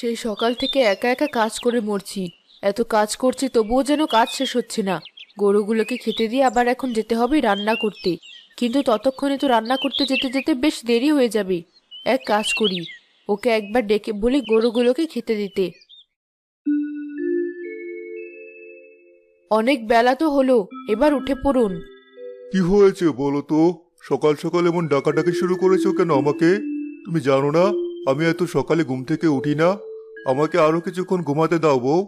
সেই সকাল থেকে একা একা কাজ করে মরছি। এত কাজ করছি তবুও যেন কাজ শেষ হচ্ছে না। গরুগুলোকে খেতে দিয়ে আবার এখন যেতে হবে রান্না করতে, কিন্তু ততক্ষণে তো রান্না করতে যেতে যেতে বেশ দেরি হয়ে যাবে। এক কাজ করি, ওকে একবার ডেকে বলি গরুগুলোকে খেতে দিতে। অনেক বেলা তো হলো, এবার উঠে পড়ুন। কি হয়েছে বলো তো? সকাল সকাল এমন ডাকাডাকি শুরু করেছো কেন আমাকে? তুমি জানো না আমি এত সকালে ঘুম থেকে উঠি না? আমাকে আরো কিছুক্ষণ ঘুমাতে দাও বউ।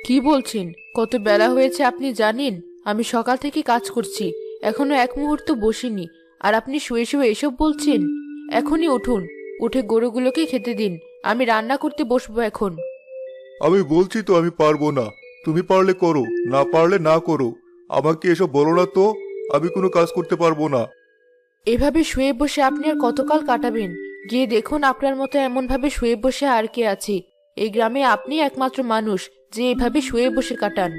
কি বলছেন? কত বেলা হয়েছে আপনি জানেন? আমি সকাল থেকে কাজ করছি, এখনো এক মুহূর্ত বসিনি, আর আপনি শুয়ে শুয়ে এসব বলছেন? এখনই উঠুন, উঠে গরুগুলোকে খেতে দিন। আমি রান্না করতে বসবো এখন। আমি বলছি তো আমি পারবো না। তুমি পারলে করো, না পারলে না করো। আমাকে এসব বলো না তো। আমি কোনো কাজ করতে পারবো না। এভাবে শুয়ে বসে আপনি আর কতকাল কাটাবেন? গিয়ে দেখুন আপনার মতো এমন ভাবে শুয়ে বসে আর কে আছে। এই গ্রামে আপনি একমাত্র মানুষ যে এভাবে শুয়ে বসে কাটান।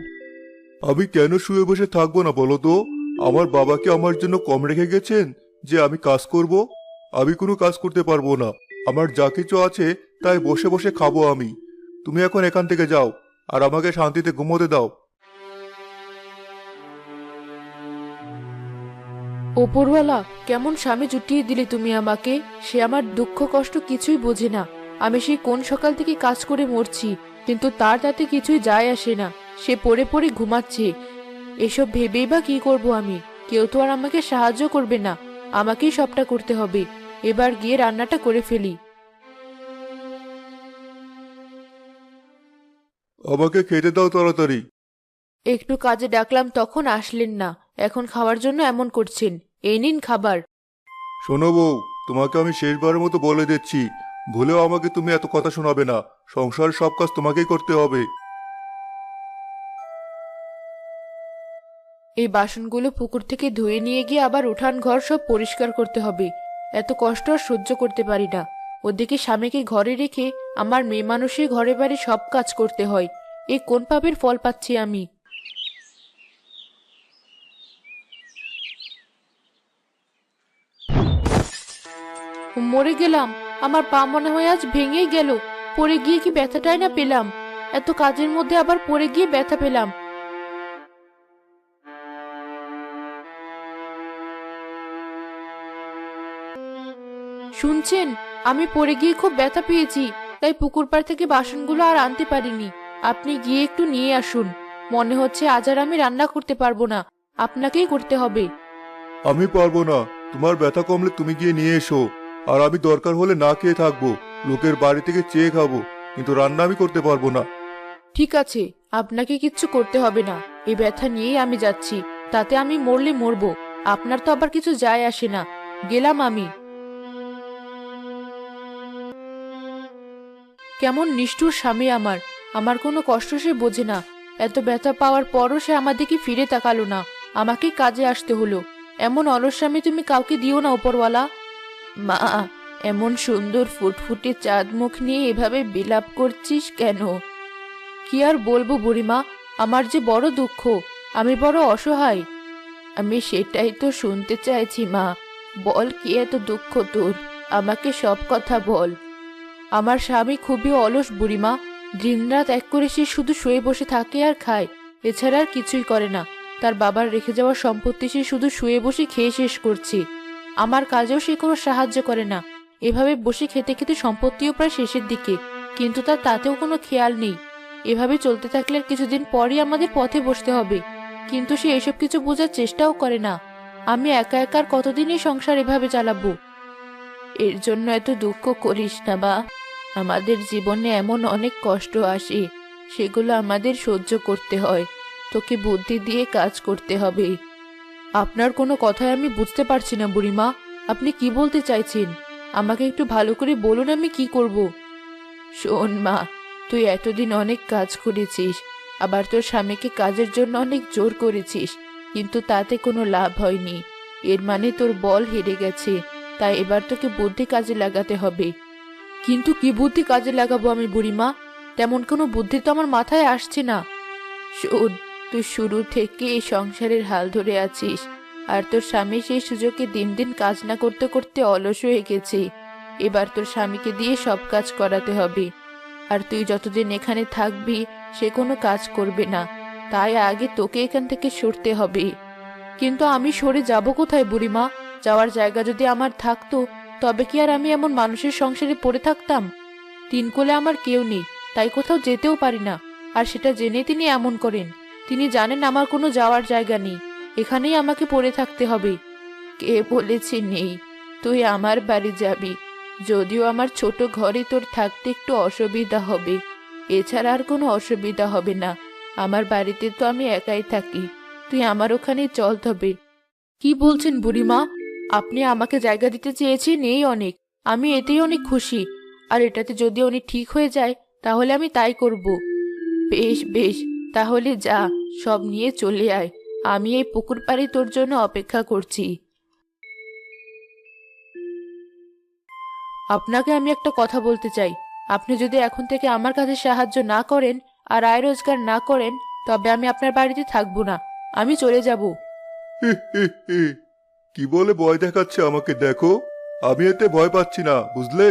আমি কেন শুয়ে বসে থাকবো না বলো তো? আমার বাবাকে আমার জন্য কম রেখে গেছেন যে আমি কাজ করব? আমি কোনো কাজ করতে পারবো না। আমার যা কিছু আছে তাই বসে বসে খাবো আমি। তুমি এখন এখান থেকে যাও, আর আমাকে শান্তিতে ঘুমোতে দাও। ওপরওয়ালা, কেমন স্বামী জুটিয়ে দিলে তুমি আমাকে! সে আমার দুঃখ কষ্ট কিছুই বোঝে না। আমি সেই কোন সকাল থেকে কাজ করে মরছি, কিন্তু তার তাতে কিছুই যায় আসে না। সে পড়ে পড়ে ঘুমাচ্ছে। এসব ভেবেই বা কি করব আমি? কেউ তো আর আমাকে সাহায্য করবে না, আমাকেই সবটা করতে হবে। এবার গিয়ে রান্নাটা করে ফেলি। আমাকে খেতে দাও তাড়াতাড়ি। একটু কাজে ডাকলাম তখন আসলেন না, এখন খাওয়ার জন্য এমন করছেন। এই নিন খাবার। শোনো বউ, তোমাকে আমি শেষবারের মতো বলে দিচ্ছি, ভুলেও আমাকে তুমি এত কথা শোনাবে না। সংসারের সব কাজ তোমাকেই করতে হবে। এই বাসনগুলো পুকুর থেকে ধুয়ে নিয়ে গিয়ে আবার উঠান ঘর সব পরিষ্কার করতে হবে। এত কষ্ট আর সহ্য করতে পারি না। ওদিকে স্বামীকে ঘরে রেখে আমার মেয়ে মানুষের ঘরে বাড়ি সব কাজ করতে হয়। এই কোন পাপের ফল পাচ্ছি আমি! মরে গেলাম। আমার পা মনে হয় আজ ভেঙেই গেল। পড়ে গিয়ে কি ব্যথাটাই না পেলাম! এত কাজের মধ্যে আবার পড়ে গিয়ে ব্যথা পেলাম। শুনছেন? আমি পড়ে গিয়ে খুব ব্যথা পেয়েছি, তাই পুকুর পাড় থেকে বাসনগুলো আর আনতে পারিনি। আপনি গিয়ে একটু নিয়ে আসুন। মনে হচ্ছে আজ আর আমি রান্না করতে পারবো না, আপনাকেই করতে হবে। আমি পারবো না। তোমার ব্যথা কমলে তুমি গিয়ে নিয়ে এসো। আর আমি দরকার হলে না খেয়ে থাকবো, লোকের বাড়ি থেকে চেয়ে খাবো, কিন্তু রান্না আমি করতে পারবো না। ঠিক আছে, আপনাকে কিচ্ছু করতে হবে না। এই ব্যথা নিয়েই আমি যাচ্ছি, তাতে আমি মরলে মরবো, আপনার তো আবার কিছু যায় আসে না। গেলাম আমি। কেমন নিষ্ঠুর স্বামী আমার! আমার কোনো কষ্ট সে বোঝে না। এত ব্যথা পাওয়ার পরও সে আমার দিকে ফিরে তাকালো না, আমাকেই কাজে আসতে হলো। এমন অলস স্বামী তুমি কাউকে দিও না উপরওয়ালা। মা, এমন সুন্দর ফুটফুটে চাঁদ মুখ নিয়ে এভাবে বিলাপ করছিস কেন? কি আর বলবো বুড়িমা, আমার যে বড় দুঃখ, আমি বড় অসহায়। আমি সেটাই তো শুনতে চাইছি মা। বল, কি এত দুঃখ তোর? আমাকে সব কথা বল। আমার স্বামী খুবই অলস বুড়িমা। দিনরাত এক করে সে শুধু শুয়ে বসে থাকে আর খায়, এছাড়া আর কিছুই করে না। তার বাবার রেখে যাওয়া সম্পত্তি সে শুধু শুয়ে বসে খেয়ে শেষ করছে। আমার কাজেও সে কোনো সাহায্য করে না। এভাবে বসে খেতে খেতে সম্পত্তিও প্রায় শেষের দিকে, কিন্তু তার তাতেও কোনো খেয়াল নেই। এভাবে চলতে থাকলে আর কিছুদিন পরই আমাদের পথে বসতে হবে, কিন্তু সে এসব কিছু বোঝার চেষ্টাও করে না। আমি একা একা আর কতদিনই সংসার এভাবে চালাবো? এর জন্য এত দুঃখ করিস না বা। আমাদের জীবনে এমন অনেক কষ্ট আসে, সেগুলো আমাদের সহ্য করতে হয়। তোকে বুদ্ধি দিয়ে কাজ করতে হবে। আপনার কোনো কথাই আমি বুঝতে পারছি না বুড়িমা। আপনি কি বলতে চাইছেন? আমাকে একটু ভালো করে বলুন, আমি কি করব? শোন মা, তুই এতদিন অনেক কাজ করেছিস, আবার তোর স্বামীকে কাজের জন্য অনেক জোর করেছিস, কিন্তু তাতে কোনো লাভ হয়নি। এর মানে তোর বল হেরে গেছে, তাই এবার তোকে বুদ্ধি কাজে লাগাতে হবে। কিন্তু কি বুদ্ধি কাজে লাগাবো আমি বুড়িমা? তেমন কোনো বুদ্ধি তো আমার মাথায় আসছে না। শোন, তুই শুরু থেকে এই সংসারের হাল ধরে আছিস, আর তোর স্বামী সেই সুযোগে দিন দিন কাজ না করতে করতে অলস হয়ে গেছে। এবার তোর স্বামীকে দিয়ে সব কাজ করাতে হবে। আর তুই যতদিন এখানে থাকবি সে কোনো কাজ করবে না। তাই আগে তোকে এখান থেকে সরতে হবে। কিন্তু আমি সরে যাব কোথায় বুড়িমা? যাওয়ার জায়গা যদি আমার থাকতো তবে কি আর আমি এমন মানুষের সংসারে পড়ে থাকতাম? তিন কোলে আমার কেউ নেই, তাই কোথাও যেতেও পারি না। আর সেটা জেনে তিনি এমন করেন। তিনি জানেন আমার কোনো যাওয়ার জায়গা নেই, এখানেই আমাকে পড়ে থাকতে হবে। কে বলেছে নেই? তুই আমার বাড়ি যাবি, যদিও আমার ছোট ঘরে তোর থাকতে একটু অসুবিধা হবে, এছাড়া আর কোনো অসুবিধা হবে না। আমার বাড়িতে তো আমি একাই থাকি, তুই আমার ওখানে চল তবে। কি বলছেন বুড়িমা? আপনি আমাকে জায়গা দিতে চেয়েছেন এই অনেক, আমি এতেই অনেক খুশি। আর এটাতে যদি উনি ঠিক হয়ে যায় তাহলে আমি তাই করব। বেশ বেশ, তাহলে যা, সব নিয়ে চলে আয়। আমি এই পুকুর পাড়ে তোর জন্য অপেক্ষা করছি। আপনাকে আমি একটা কথা বলতে চাই। আপনি যদি এখন থেকে আমার কাছে সাহায্য না করেন আর আয় রোজগার না করেন তবে আমি আপনার বাড়িতে থাকবো না, আমি চলে যাব। কি বলে ভয় দেখাচ্ছে আমাকে দেখো। আমি এতে ভয় পাচ্ছি না, বুঝলে?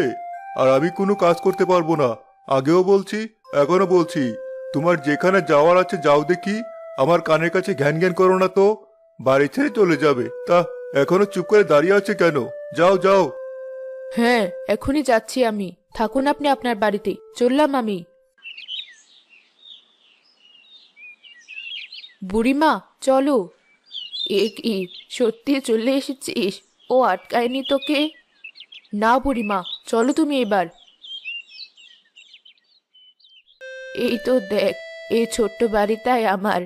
আর আমি কোনো কাজ করতে পারবো না, আগেও বলছি, এখনো বলছি। তোমার যেখানে যাওয়ার আছে যাও দেখি, আমার কানের কাছে ঘ্যান ঘ্যান করো না তো। বাড়ি ছেড়ে চলে যাবে তা এখনো চুপ করে দাঁড়িয়ে আছে কেন? যাও যাও। হ্যাঁ, এখনই যাচ্ছি আমি। থাকুন আপনি আপনার বাড়িতে, চললাম আমি। বুড়িমা, চলো। এ কি, সত্যি চলে এসেছিস? ও আটকায়নি তোকে? না বুড়িমা, চলো তুমি এবার। এই তো দেখ, এই ছোট্ট বাড়িটাই আমার,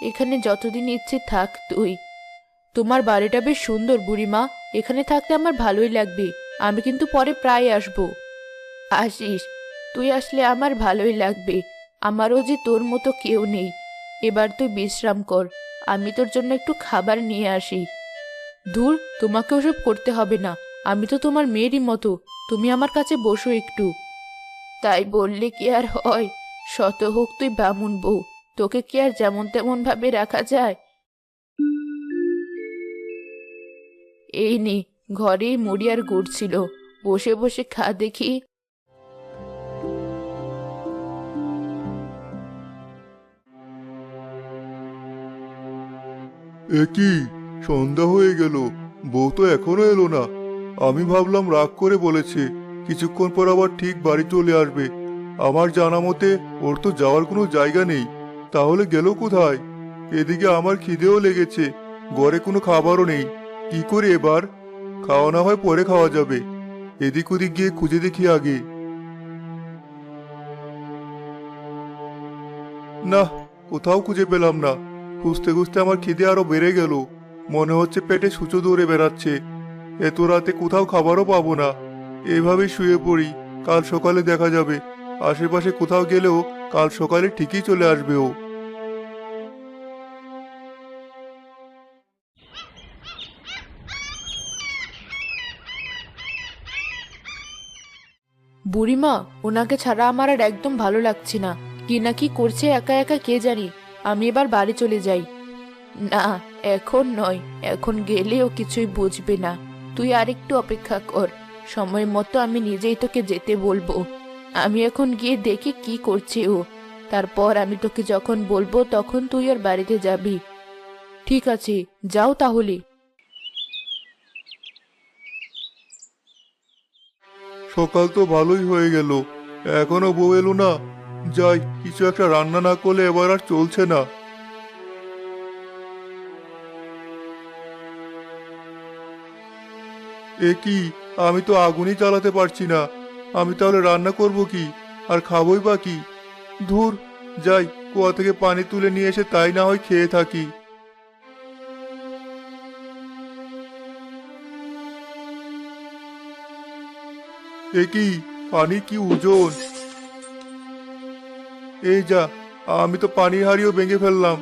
এখানে যতদিন ইচ্ছে থাক তুই। তোমার বাড়িটা বেশ সুন্দর বুড়িমা, এখানে থাকতে আমার ভালোই লাগবে। আমি কিন্তু পরে প্রায় আসবো। আসিস, তুই আসলে আমার ভালোই লাগবে। আমারও যে তোর মতো কেউ নেই। এবার তুই বিশ্রাম কর, আমি তোর জন্য একটু খাবার নিয়ে আসি। ধুর, তোমাকে ওসব করতে হবে না, আমি তো তোমার মেয়েরই মতো। তুমি আমার কাছে বসো একটু। তাই বললে কি আর হয়? শত হোক তুই বামুন বউ, তোকে কি আর যেমন তেমন ভাবে রাখা যায়? এই নে, ঘরেই মুড়ি আর গুড় ছিল, বসে বসে খা দেখি। এ কি, সন্ধ্যা হয়ে গেল, বউ তো এখনো এলো না। আমি ভাবলাম রাগ করে বলেছে, কিছুক্ষণ পর আবার ঠিক বাড়ি চলে আসবে। আমার জানা মতে ওর তো যাওয়ার কোনো জায়গা নেই, তাহলে গেল কোথায়? এদিকে আমার খিদেও লেগেছে, ঘরে কোনো খাবারও নেই। কি করি এবার? খাওয়া না হয় পরে খাওয়া যাবে, এদিক ওদিক গিয়ে খুঁজে দেখি আগে। না, কোথাও খুঁজে পেলাম না। খুঁজতে খুঁজতে আমার খিদে আরো বেড়ে গেল, মনে হচ্ছে পেটে সূচো দৌড়ে বেড়াচ্ছে। এত রাতে কোথাও খাবারও পাবো না, এভাবে শুয়ে পড়ি, কাল সকালে দেখা যাবে। আশেপাশে কোথাও গেলেও কাল সকালে ঠিকই চলে আসবে ও। বুড়িমা, ওনাকে ছাড়া আমার আর একদম ভালো লাগছে না। কি না কি করছে একা একা কে জানি। আমি এবার বাড়ি চলে যাই। না, এখন নয়, এখন গেলেও কিছুই বুঝবে না। তুই আরেকটু অপেক্ষা কর, সময় মতো আমি নিজেই তোকে যেতে বলবো। আমি এখন গিয়ে দেখি কি করছে ও, তারপর আমি তোকে যখন বলবো তখন তুই ওর বাড়িতে যাবি। ঠিক আছে, যাও তাহলে। সকাল তো ভালোই হয়ে গেল, এখনো বউ এলো না। যাই, কিছু একটা রান্না না করলে এবার আর চলছে না। এ কি, আমি তো আগুনই জ্বালাতে পারছি না। আমি তাহলে রান্না করব কি, আর খাবই বা কি? ধুর, যাই, কুয়া থেকে পানি তুলে নিয়ে এসে তাই না হয় খেয়ে থাকি। এ কি, পানি কি ওজন! এই যা, আমি তো পানির হাঁড়িও ভেঙে ফেললাম।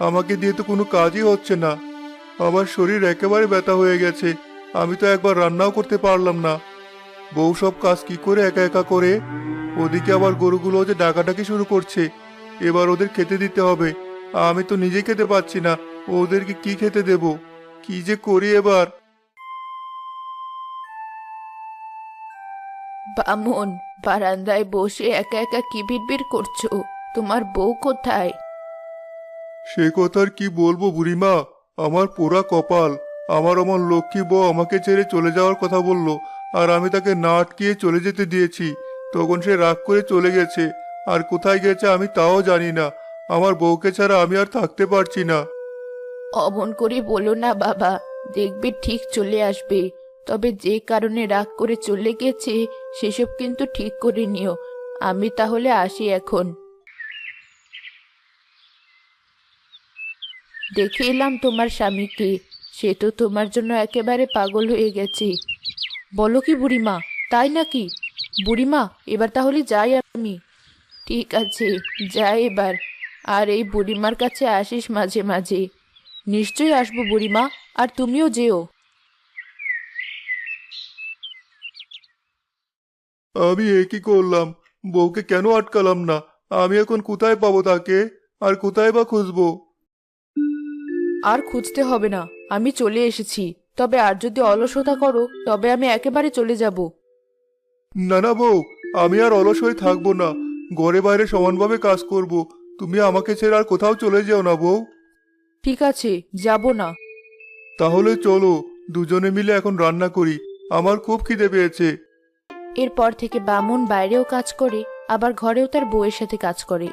আমাকে দিয়ে তো কোনো কাজই হচ্ছে না, আমার শরীর একেবারে ব্যথা হয়ে গেছে। আমি তো একবার রান্নাও করতে পারলাম না। বউ সব কাজ কি করে একা একা করে? ওদিকে আবার গরুগুলো যে ডাকাডাকি শুরু করছে, এবার ওদের খেতে দিতে হবে। আমি তো নিজে খেতে পাচ্ছি না, ওদেরকে কি খেতে দেব? কি যে করি এবার! বামন, বারান্দায় বসে একা একা কি বিড়বিড় করছো? তোমার বউ কোথায়? সে কথার কি বলবো বুড়িমা, আমার পোড়া কপাল। আমার লক্ষ্মী বউ আমাকে ছেড়ে চলে যাওয়ার কথা বলল, আর আমি তাকে না আটকিয়ে চলে যেতে দিয়েছি। তখন সে রাগ করে চলে গেছে, আর কোথায় গেছে আমি তাও জানি না। আমার বউকে ছাড়া আমি আর থাকতে পারছি না। অমন করে বলো না বাবা, দেখবে ঠিক চলে আসবে। তবে যে কারণে রাগ করে চলে গেছে সেসব কিন্তু ঠিক করে নিও। আমি তাহলে আসি এখন। দেখে এলাম তোমার স্বামীকে, সে তো তোমার জন্য একেবারে পাগল হয়ে গেছে। বলো কি বুড়িমা, তাই নাকি? বুড়িমা, এবার তাহলে যাই আমি। ঠিক আছে, যাই এবার। আর এই বুড়িমার কাছে আসিস মাঝে মাঝে। নিশ্চয়ই আসবো বুড়িমা, আর তুমিও যেও। আমি এ কি করলাম? বউকে কেন আটকালাম না? আমি এখন কোথায় পাবো তাকে? আর কোথায় বা খুঁজবো? আর খুঁজতে হবে না, আমি চলে এসেছি। তবে আর যদি অলসতা করো তবে আমি একেবারে চলে যাব। না না বউ, আমি আর অলস হয়ে থাকবো না। ঘরে বাইরে সমানভাবে কাজ করব। তুমি আমাকে ছেড়ে আর কোথাও চলে যেও না বউ। ঠিক আছে, যাব না। তাহলে চলো, দুজনে মিলে এখন রান্না করি। আমার খুব খিদে পেয়েছে। এরপর থেকে বামুন বাইরেও কাজ করে, আবার ঘরেও তার বউয়ের সাথে কাজ করে।